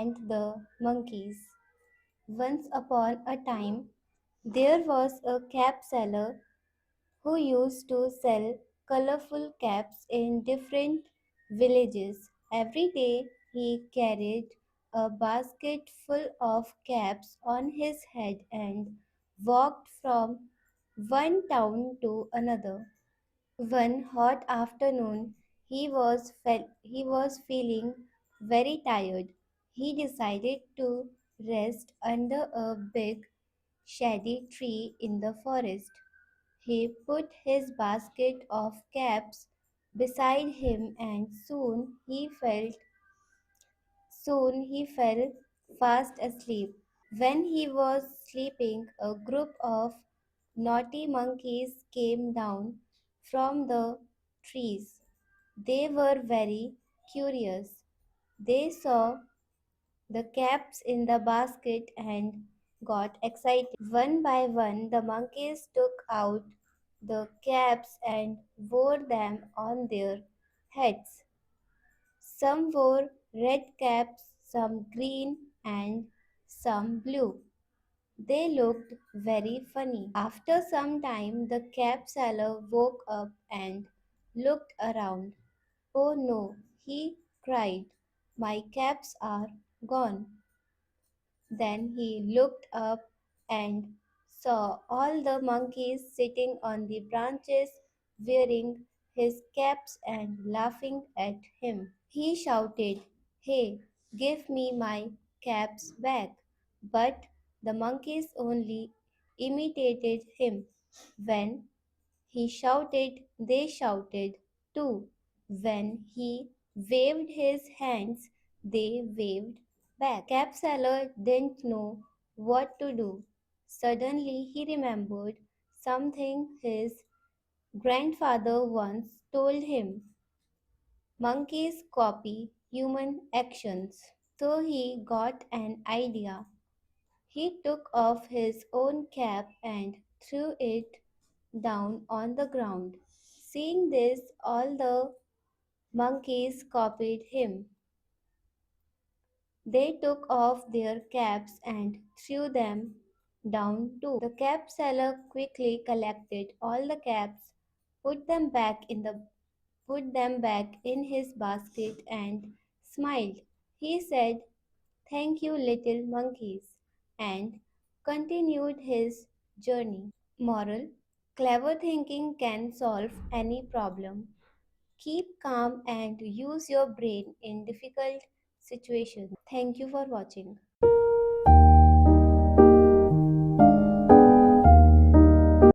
and the monkeys. Once upon a time, there was a cap seller who used to sell colorful caps in different villages. Every day he carried a basket full of caps on his head and walked from one town to another. One hot afternoon, he was feeling very tired. He decided to rest under a big shady tree in the forest. He put his basket of caps beside him and soon he fell fast asleep. When he was sleeping, a group of naughty monkeys came down from the trees. They were very curious. They saw the caps in the basket and got excited. One by one, the monkeys took out the caps and wore them on their heads. Some wore red caps, some green, and some blue. They looked very funny. After some time, the cap seller woke up and looked around. Oh no, he cried, my caps are gone. Then he looked up and saw all the monkeys sitting on the branches wearing his caps and laughing at him. He shouted, hey, give me my caps back. But the monkeys only imitated him. When he shouted, they shouted too. When he waved his hands, they waved back. Cap seller didn't know what to do. Suddenly he remembered something his grandfather once told him. Monkeys copy human actions. So he got an idea. He took off his own cap and threw it down on the ground. Seeing this, all the monkeys copied him. They took off their caps and threw them down too. The cap seller quickly collected all the caps, put them back in the put them back in his basket and smiled. He said, thank you, little monkeys, and continued his journey. Moral: clever thinking can solve any problem. Keep calm and use your brain in difficult situations. Thank you for watching.